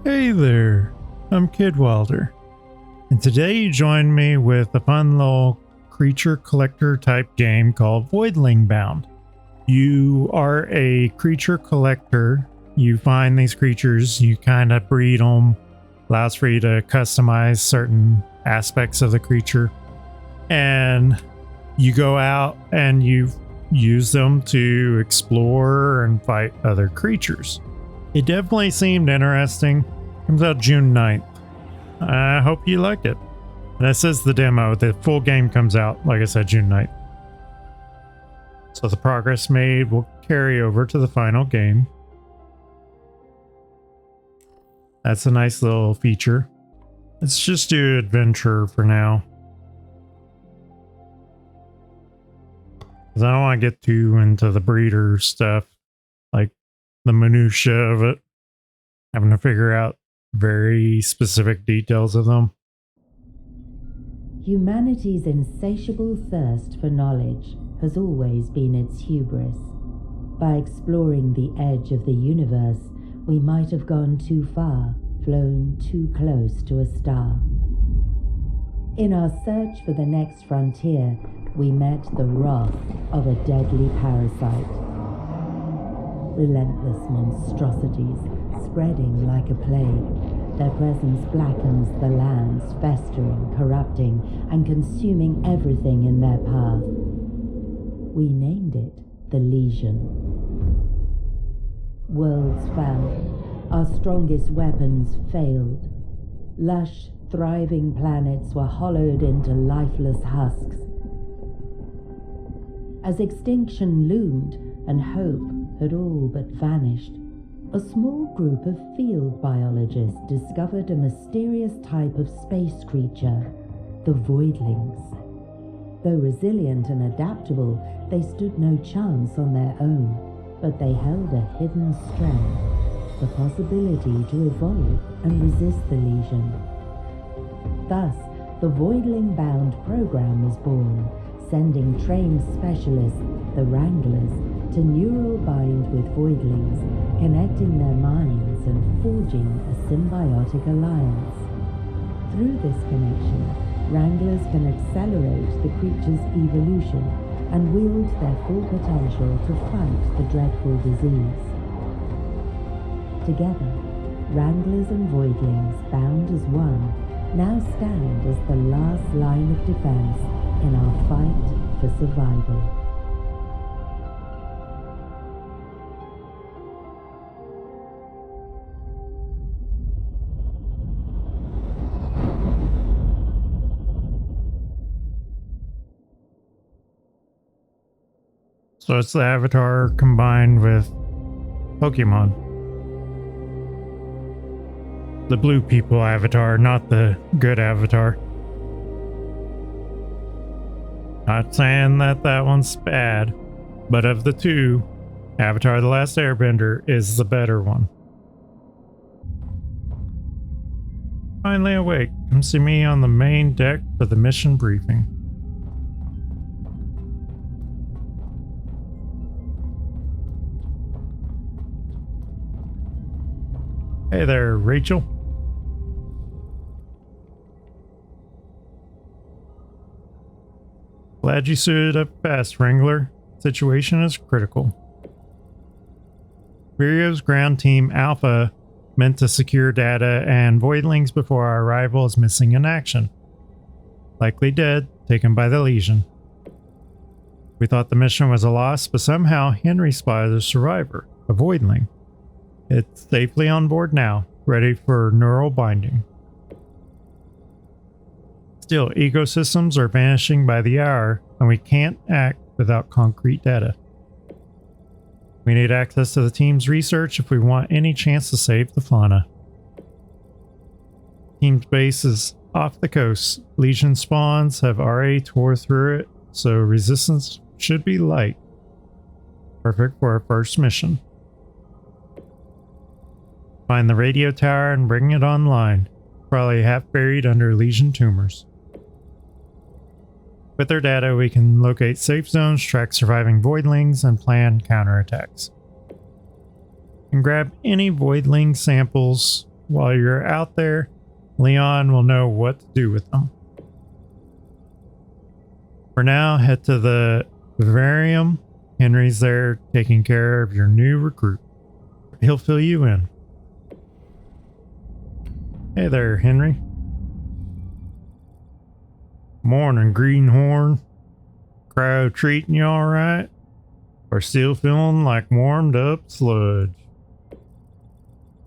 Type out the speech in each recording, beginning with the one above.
Hey there, I'm Kid Wilder, and today you join me with a fun little creature collector type game called Voidling Bound. You are a creature collector. You find these creatures, you kind of breed them, allows for you to customize certain aspects of the creature, and you go out and you use them to explore and fight other creatures. It definitely seemed interesting. Comes out June 9th. I hope you liked it. This is the demo. The full game comes out, like I said, June 9th. So the progress made will carry over to the final game. That's a nice little feature. Let's just do adventure for now, because I don't want to get too into the breeder stuff, like the minutia of it, having to figure out very specific details of them. Humanity's insatiable thirst for knowledge has always been its hubris. By exploring the edge of the universe, we might have gone too far, flown too close to a star. In our search for the next frontier, we met the wrath of a deadly parasite. Relentless monstrosities, spreading like a plague. Their presence blackens the lands, festering, corrupting, and consuming everything in their path. We named it the Legion. Worlds fell. Our strongest weapons failed. Lush, thriving planets were hollowed into lifeless husks. As extinction loomed and hope had all but vanished, a small group of field biologists discovered a mysterious type of space creature, the Voidlings. Though resilient and adaptable, they stood no chance on their own, but they held a hidden strength, the possibility to evolve and resist the Legion. Thus, the Voidling Bound program was born, sending trained specialists, the Wranglers, to neural bind with Voidlings, connecting their minds and forging a symbiotic alliance. Through this connection, Wranglers can accelerate the creature's evolution and wield their full potential to fight the dreadful disease. Together, Wranglers and Voidlings, bound as one, now stand as the last line of defense in our fight for survival. So it's the Avatar combined with Pokemon. The blue people Avatar, not the good Avatar. Not saying that one's bad, but of the two, Avatar The Last Airbender is the better one. Finally awake, come see me on the main deck for the mission briefing. Hey there, Rachel. Glad you suited up fast, Wrangler. Situation is critical. Virio's ground team Alpha, meant to secure data and Voidlings before our arrival, is missing in action. Likely dead, taken by the Legion. We thought the mission was a loss, but somehow Henry spotted a survivor, a Voidling. It's safely on board now, ready for neural binding. Still, ecosystems are vanishing by the hour, and we can't act without concrete data. We need access to the team's research if we want any chance to save the fauna. Team's base is off the coast. Legion spawns have already tore through it, so resistance should be light. Perfect for our first mission. Find the radio tower and bring it online, probably half buried under Legion tumors. With their data, we can locate safe zones, track surviving Voidlings, and plan counterattacks. And grab any Voidling samples while you're out there, Leon will know what to do with them. For now, head to the vivarium. Henry's there taking care of your new recruit. He'll fill you in. Hey there, Henry. Morning, Greenhorn. Crowd treating you all right? Or still feeling like warmed up sludge?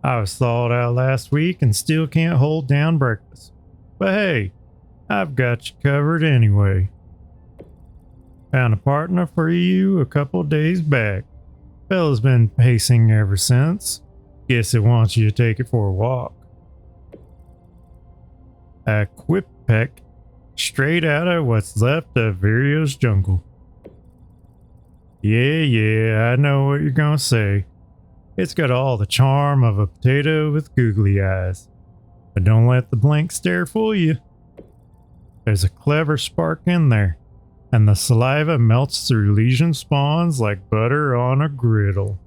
I was thawed out last week and still can't hold down breakfast. But hey, I've got you covered anyway. Found a partner for you a couple days back. Fella's been pacing ever since. Guess it wants you to take it for a walk. A quip peck straight out of what's left of Virio's jungle. Yeah, I know what you're gonna say. It's got all the charm of a potato with googly eyes. But don't let the blank stare fool you. There's a clever spark in there, and the saliva melts through lesion spawns like butter on a griddle.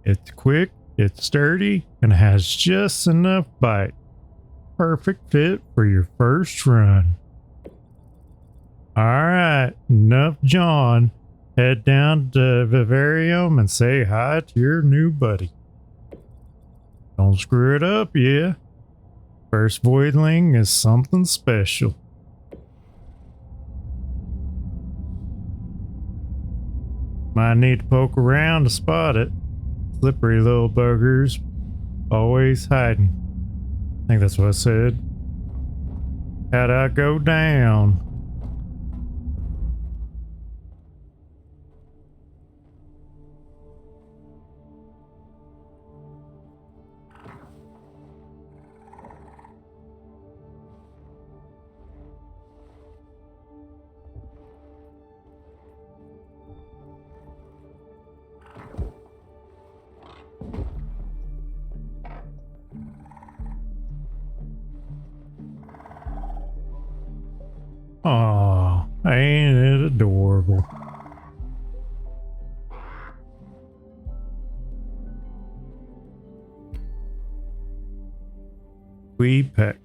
It's quick, it's sturdy, and has just enough bite. Perfect fit for your first run. Alright, enough John. Head down to Vivarium and say hi to your new buddy. Don't screw it up, yeah? First Voidling is something special. Might need to poke around to spot it. Slippery little buggers. Always hiding. I think that's what I said. How'd I go down? Aw, ain't it adorable? We peck.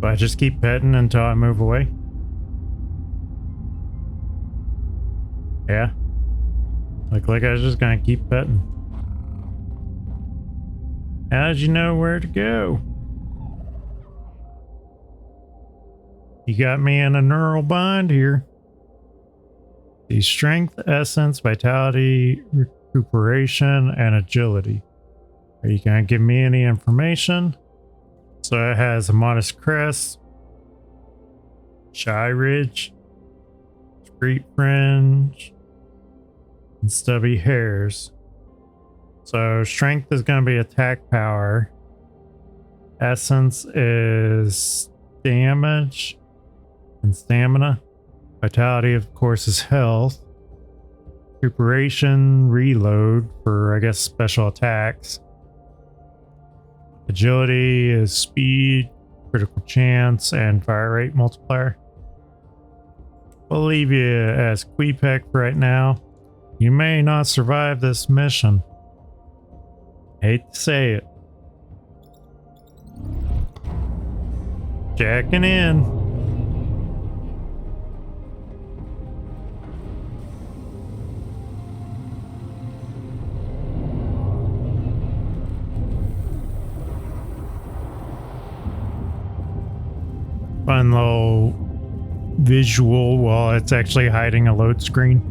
Do I just keep petting until I move away? Yeah. Look like I was just gonna keep petting. How did you know where to go? You got me in a neural bind here. The strength, essence, vitality, recuperation, and agility. Are you gonna give me any information? So it has a modest crest, shy ridge, street fringe, and stubby hairs. So strength is going to be attack power. Essence is damage and stamina. Vitality, of course, is health. Recuperation, reload for, I guess, special attacks. Agility is speed, critical chance, and fire rate multiplier. We'll leave you as Queepec for right now. You may not survive this mission. Hate to say it. Checking in. Fun little visual while it's actually hiding a load screen.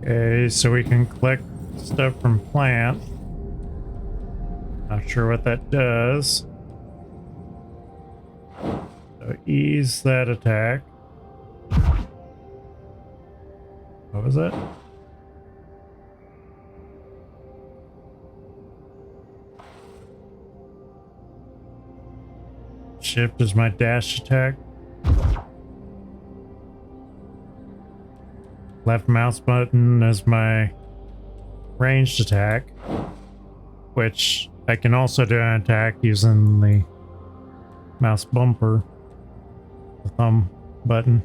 Okay, so we can collect stuff from plant. Not sure what that does. So ease that attack. What was that? Shift is my dash attack. Left mouse button is my ranged attack, which I can also do an attack using the mouse bumper, the thumb button.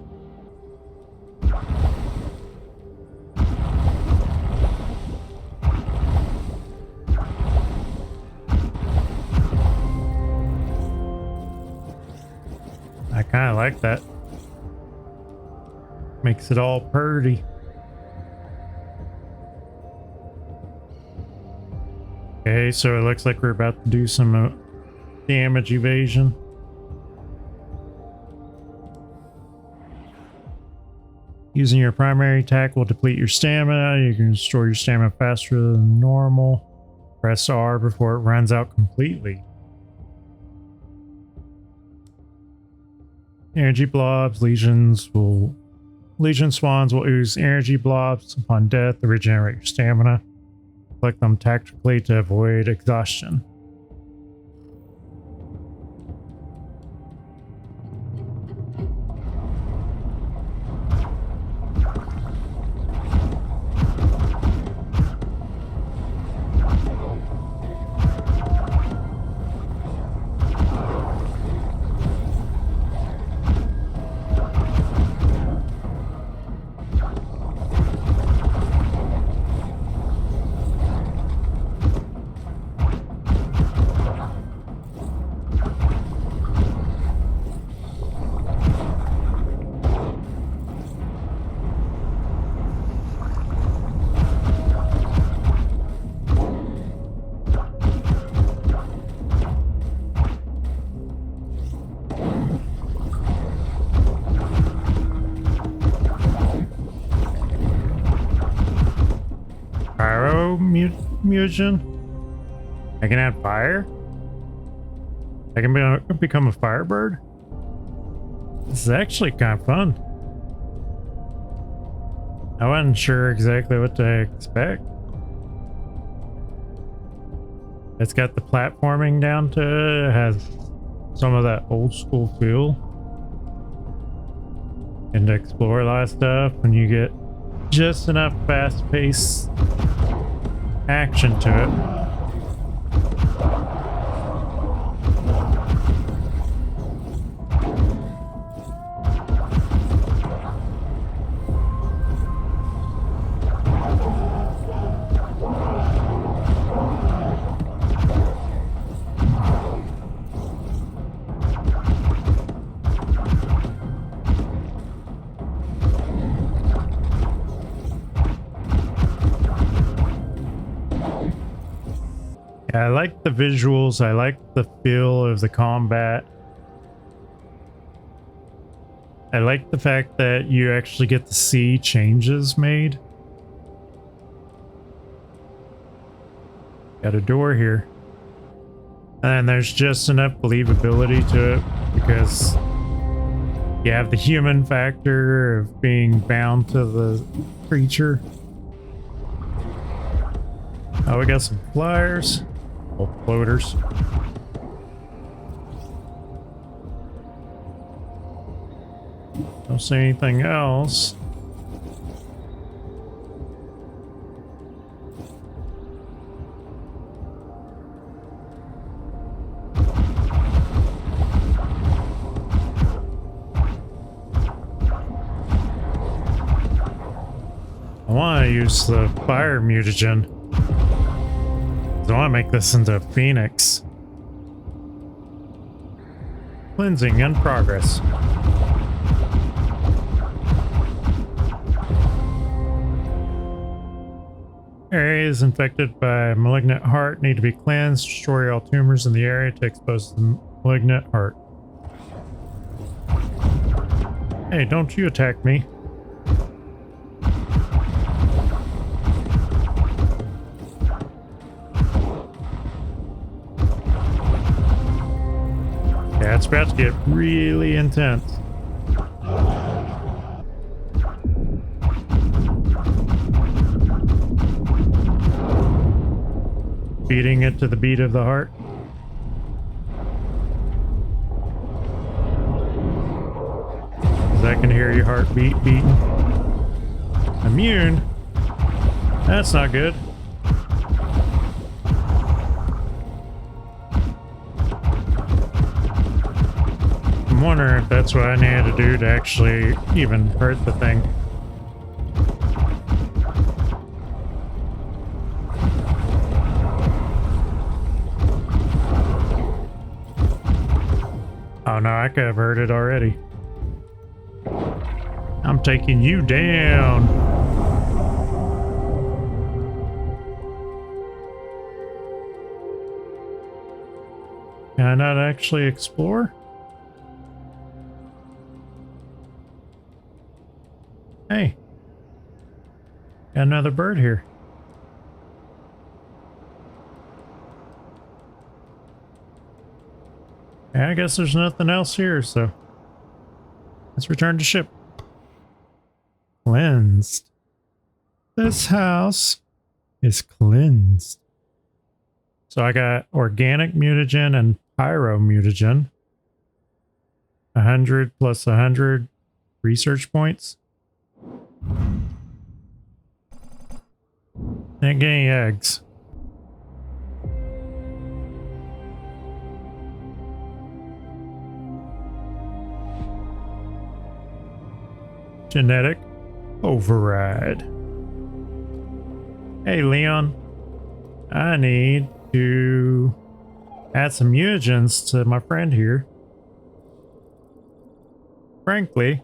I kind of like that. Makes it all purty. Okay, so it looks like we're about to do some damage evasion. Using your primary attack will deplete your stamina. You can restore your stamina faster than normal. Press R before it runs out completely. Energy blobs, legion spawns will ooze energy blobs. Upon death, they regenerate your stamina. Collect them tactically to avoid exhaustion. Mutagen. I can add fire. I can become a firebird. This is actually kind of fun. I wasn't sure exactly what to expect. It's got the platforming down to it. It has some of that old school feel. And to explore a lot of stuff, and you get just enough fast-paced action to it. I like the visuals. I like the feel of the combat. I like the fact that you actually get to see changes made. Got a door here. And there's just enough believability to it because you have the human factor of being bound to the creature. Oh, we got some flyers. Oh, floaters. Don't see anything else. I want to use the fire mutagen. I want to make this into Phoenix. Cleansing in progress. Areas infected by malignant heart need to be cleansed. Destroy all tumors in the area to expose the malignant heart. Hey, don't you attack me. Yeah, it's about to get really intense. Beating it to the beat of the heart. hear your heartbeat beating. Immune? That's not good. I'm wondering if that's what I needed to do to actually even hurt the thing. Oh no, I could have heard it already. I'm taking you down. Can I not actually explore? Hey. Got another bird here. I guess there's nothing else here, so let's return to ship. Cleansed. This house is cleansed. So I got organic mutagen and pyro mutagen. 100 plus 100 research points. Didn't get any eggs. Genetic override. Hey Leon, I need to add some mutagens to my friend here. Frankly,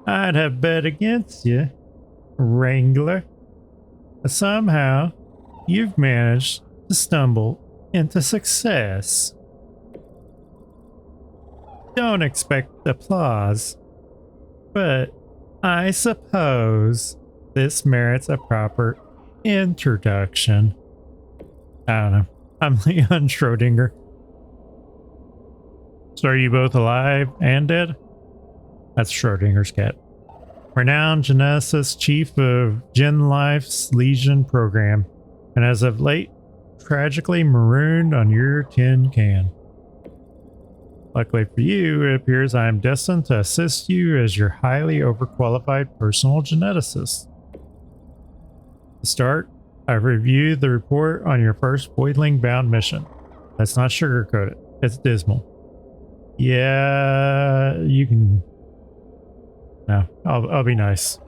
I'd have bet against you, Wrangler. Somehow, you've managed to stumble into success. Don't expect applause, but I suppose this merits a proper introduction. I don't know. I'm Leon Schrodinger. So are you both alive and dead? That's Schrodinger's cat. Renowned geneticist, chief of Gen Life's Legion program, and as of late, tragically marooned on your tin can. Luckily for you, it appears I am destined to assist you as your highly overqualified personal geneticist. To start, I've reviewed the report on your first Voidling Bound mission. Let's not sugarcoat it. It's dismal. Yeah, you can... No, I'll be nice.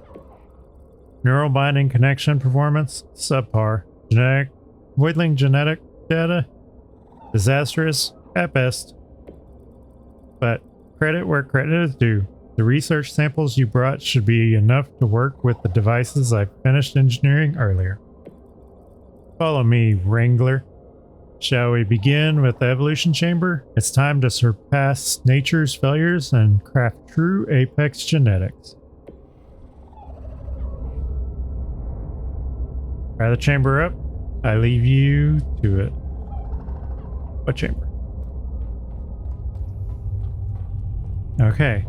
Neural binding connection performance, subpar. Voidling genetic data, disastrous at best. But credit where credit is due. The research samples you brought should be enough to work with the devices I finished engineering earlier. Follow me, Wrangler. Shall we begin with the evolution chamber? It's time to surpass nature's failures and craft true apex genetics. Fire the chamber up. I leave you to it. What chamber? Okay.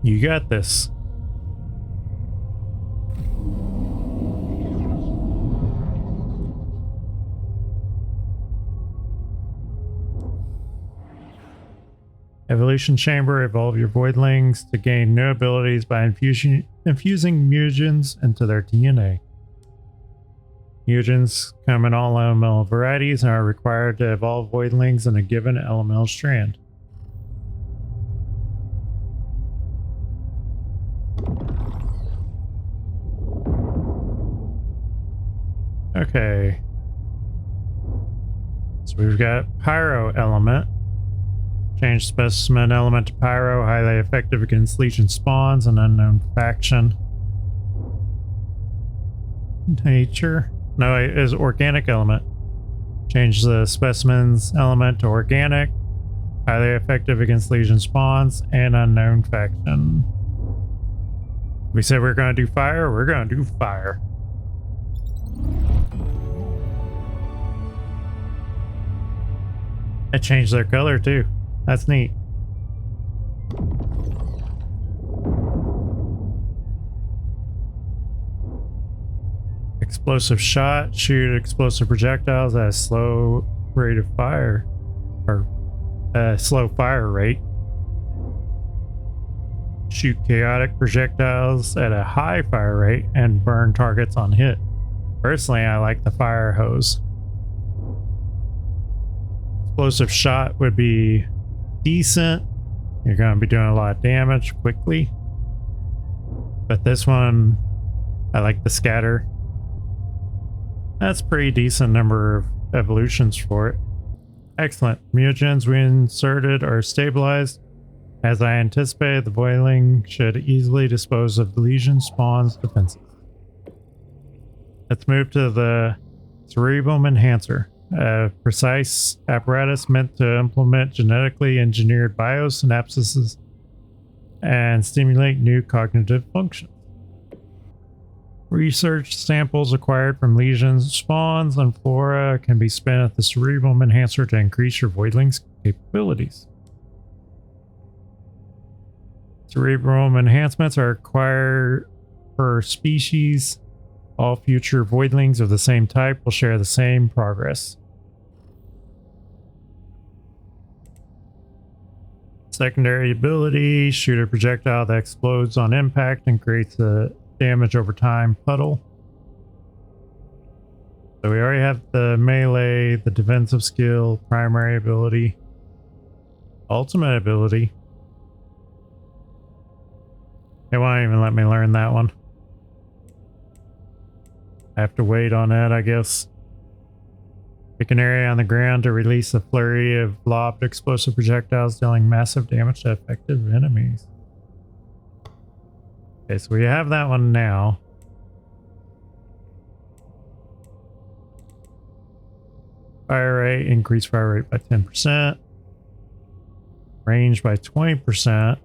You got this. Evolution chamber, evolve your voidlings to gain new abilities by infusing mutagens into their DNA. Mutagens come in all elemental varieties and are required to evolve voidlings in a given elemental strand. Okay. So we've got pyro element. Change specimen element to pyro, highly effective against legion spawns and unknown faction. Nature. No, it is organic element. Change the specimen's element to organic, highly effective against legion spawns and unknown faction. We said we're going to do fire, we're going to do fire. I changed their color too. That's neat. Explosive shot. Shoot explosive projectiles at a slow rate of fire. Or slow fire rate. shoot chaotic projectiles at a high fire rate and burn targets on hit. Personally, I like the fire hose. Explosive shot would be decent. You're going to be doing a lot of damage quickly. But this one, I like the scatter. That's pretty decent number of evolutions for it. Excellent. Mutagens we inserted are stabilized. As I anticipated, the Voidling should easily dispose of the Legion spawn's defenses. Let's move to the Cerebrum Enhancer, a precise apparatus meant to implement genetically engineered biosynapses and stimulate new cognitive functions. Research samples acquired from Legion spawns and flora can be spent at the Cerebrum Enhancer to increase your Voidling's capabilities. Cerebrum enhancements are acquired per species. All future Voidlings of the same type will share the same progress. Secondary ability, shoot a projectile that explodes on impact and creates a damage over time puddle. So we already have the melee, the defensive skill, primary ability, ultimate ability. They won't even let me learn that one. I have to wait on that, I guess. Pick an area on the ground to release a flurry of lobbed explosive projectiles dealing massive damage to effective enemies. Okay, so we have that one now. Fire rate, increase fire rate by 10%. Range by 20%.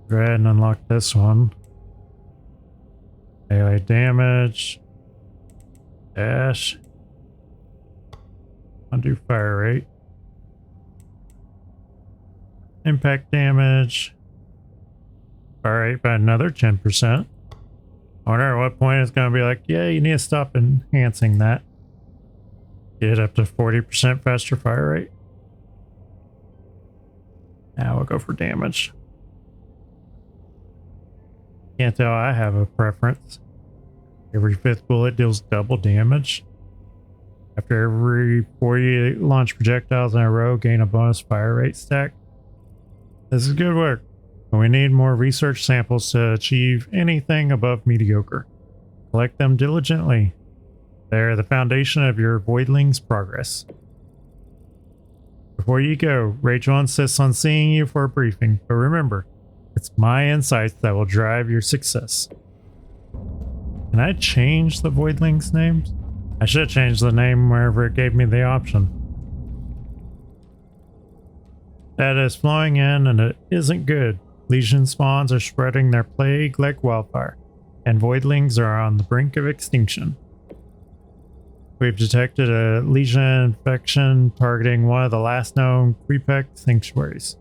Go ahead and unlock this one. Melee damage. Dash. Undo fire rate. Impact damage. Fire rate by another 10%. I wonder at what point it's going to be like, yeah, you need to stop enhancing that. Get up to 40% faster fire rate. Now we'll go for damage. Can't tell I have a preference. Every 5th bullet deals double damage. After every 40 launch projectiles in a row, gain a bonus fire rate stack. This is good work, but we need more research samples to achieve anything above mediocre. Collect them diligently. They're the foundation of your Voidling's progress. Before you go, Rachel insists on seeing you for a briefing, but remember, it's my insights that will drive your success. Can I change the Voidling's names? I should change the name wherever it gave me the option. Data is flowing in and it isn't good. Legion spawns are spreading their plague like wildfire, and Voidlings are on the brink of extinction. We've detected a Legion infection targeting one of the last known Quepec sanctuaries.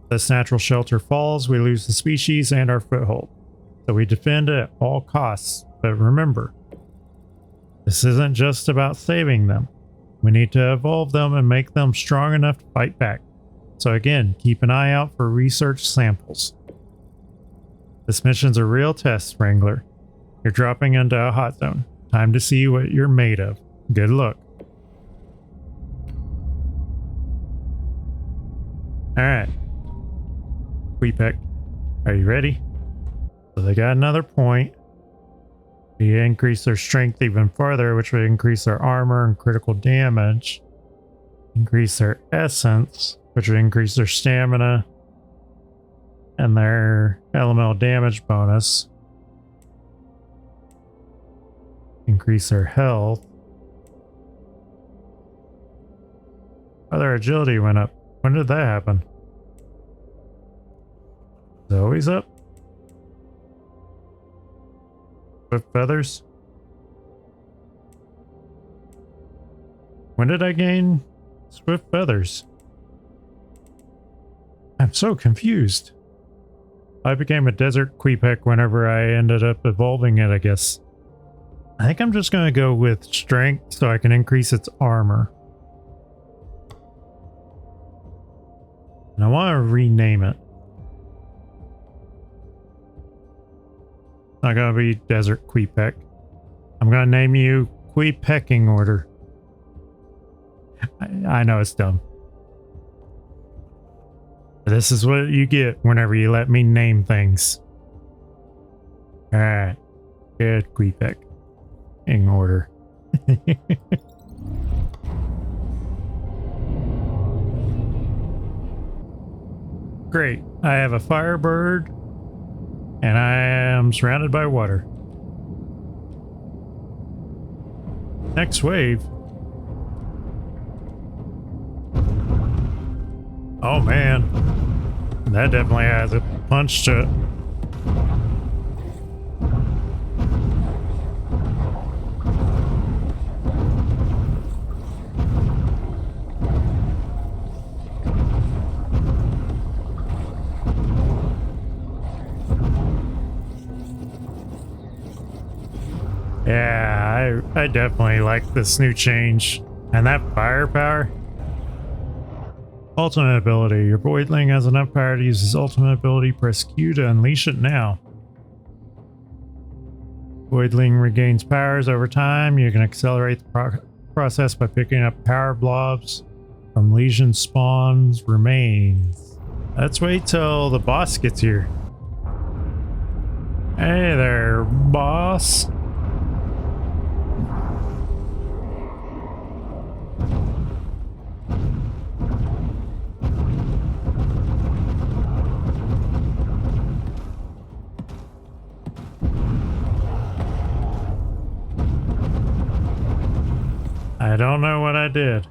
If this natural shelter falls, we lose the species and our foothold. So we defend it at all costs. But remember, this isn't just about saving them. We need to evolve them and make them strong enough to fight back. So again, keep an eye out for research samples. This mission's a real test, Wrangler. You're dropping into a hot zone. Time to see what you're made of. Good luck. Alright. Quepec, are you ready? So they got another point. We increase their strength even further, which would increase their armor and critical damage. Increase their essence, which would increase their stamina and their elemental damage bonus. Increase their health. Oh, their agility went up. When did that happen? Is it always up? With feathers? When did I gain swift feathers? I'm so confused. I became a desert Quepec whenever I ended up evolving it, I guess. I think I'm just going to go with strength so I can increase its armor. And I want to rename it. not gonna be Desert Queepeck. I'm gonna name you Queepecking Order. I know it's dumb. This is what you get whenever you let me name things. Alright. Good Queepecking Order. Great. I have a Firebird and I am surrounded by water. Next wave. Oh man. That definitely has a punch to it. Yeah, I definitely like this new change. And that firepower. Ultimate ability. Your Voidling has enough power to use his ultimate ability. Press Q to unleash it now. Voidling regains powers over time. You can accelerate the process by picking up power blobs from Legion spawns remains. Let's wait till the boss gets here. Hey there, boss. I don't know what I did.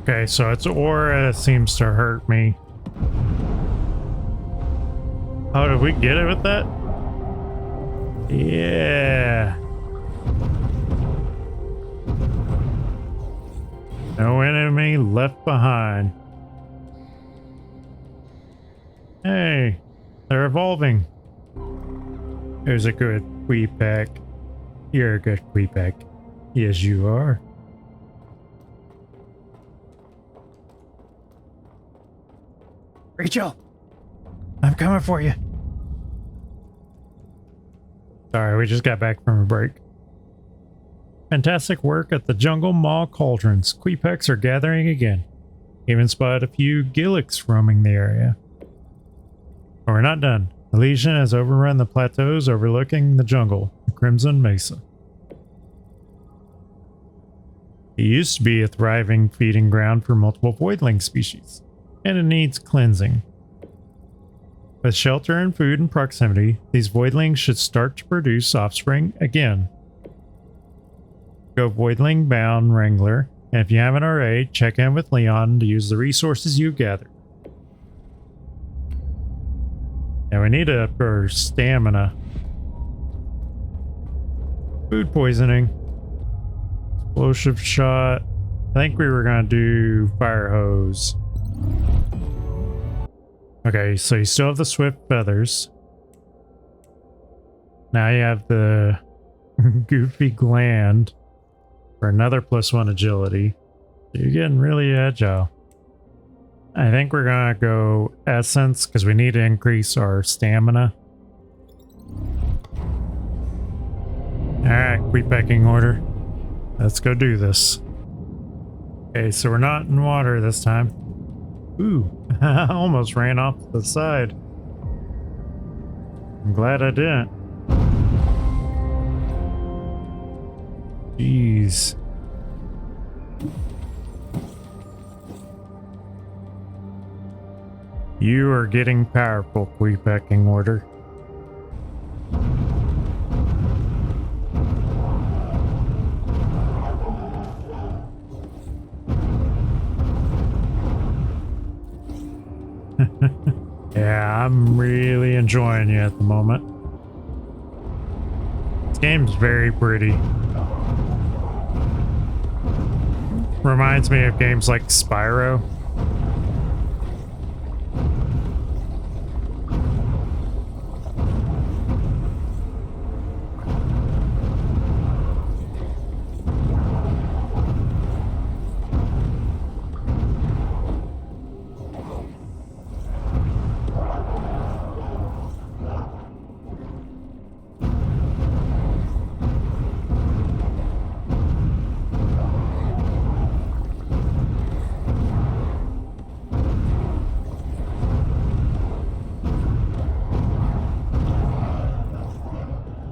Okay, so its aura seems to hurt me. Oh, did we get it with that? Yeah. No enemy left behind. Hey, they're evolving. There's a good Queepeck. You're a good Queepeck. Yes, you are. Rachel, I'm coming for you. Sorry, we just got back from a break. Fantastic work at the Jungle Maw Cauldrons. Queepecks are gathering again. Even spotted a few Gilliks roaming the area. But we're not done. The Legion has overrun the plateaus overlooking the jungle, the Crimson Mesa. It used to be a thriving feeding ground for multiple Voidling species, and it needs cleansing. With shelter and food in proximity, these Voidlings should start to produce offspring again. Go Voidling Bound Wrangler, and if you haven't already, check in with Leon to use the resources you gathered. And we need to up our stamina. Food poisoning. Explosive shot. I think we were going to do fire hose. Okay, so you still have the swift feathers. Now you have the goofy gland for another +1 agility. So you're getting really agile. I think we're gonna go essence because we need to increase our stamina. Alright, Queepecking Order. Let's go do this. Okay, so we're not in water this time. Ooh, I almost ran off the side. I'm glad I didn't. Jeez. You are getting powerful, Queepecking Order. Yeah, I'm really enjoying you at the moment. This game's very pretty. reminds me of games like Spyro.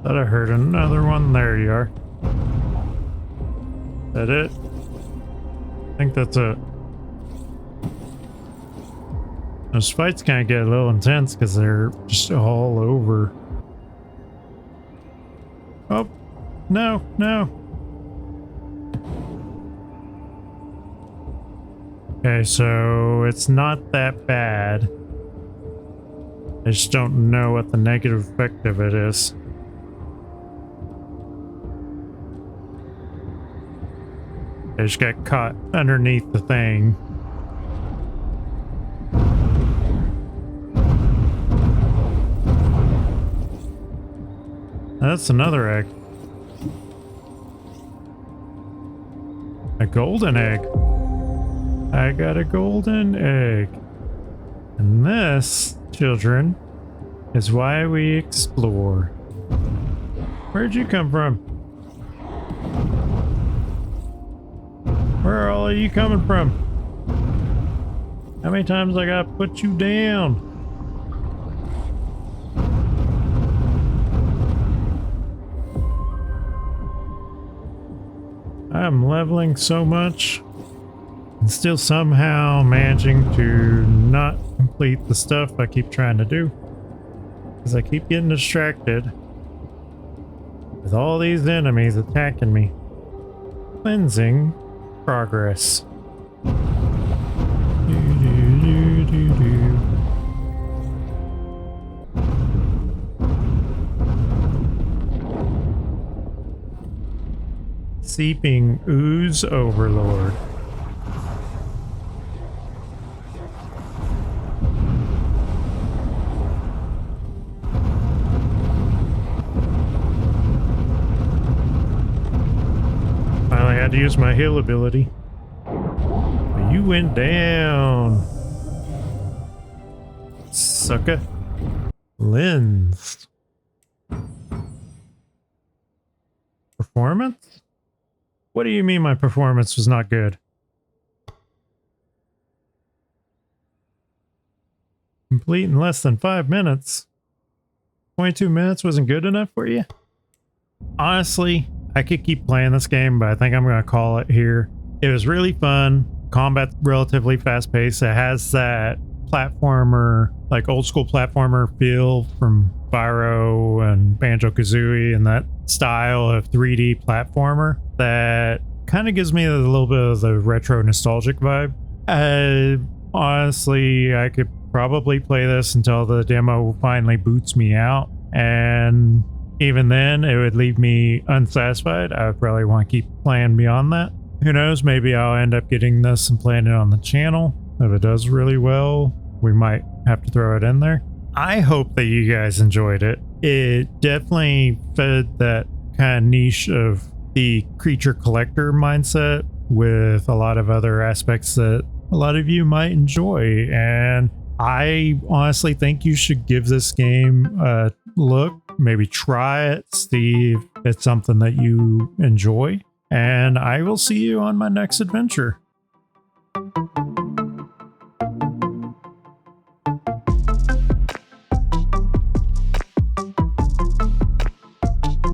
Thought I heard another one. There you are. That it? I think that's it. Those fights kind of get a little intense because they're just all over. Oh, no, no. Okay, so it's not that bad. I just don't know what the negative effect of it is. I just got caught underneath the thing. That's another egg. A golden egg. I got a golden egg. And this, children, is why we explore. Where'd you come from? Where are all of you coming from? How many times I gotta put you down? I'm leveling so much and still somehow managing to not complete the stuff I keep trying to do because I keep getting distracted with all these enemies attacking me. Cleansing progress. Seeping ooze overlord. Finally had to use my heal ability. But you went down. Sucker. Lens. Performance? What do you mean my performance was not good? Complete in less than 5 minutes. 22 minutes wasn't good enough for you? Honestly, I could keep playing this game, but I think I'm going to call it here. It was really fun. Combat's relatively fast-paced. It has that platformer, like old school platformer feel from Spyro and Banjo-Kazooie and that style of 3D platformer that kind of gives me a little bit of the retro nostalgic vibe. Honestly, I could probably play this until the demo finally boots me out, and even then it would leave me unsatisfied. I would probably want to keep playing beyond that. Who knows, maybe I'll end up getting this and playing it on the channel. If it does really well, we might have to throw it in there. I hope that you guys enjoyed it. It definitely fed that kind of niche of the creature collector mindset with a lot of other aspects that a lot of you might enjoy, and I honestly think you should give this game a look, maybe try it, see if it's something that you enjoy, and I will see you on my next adventure.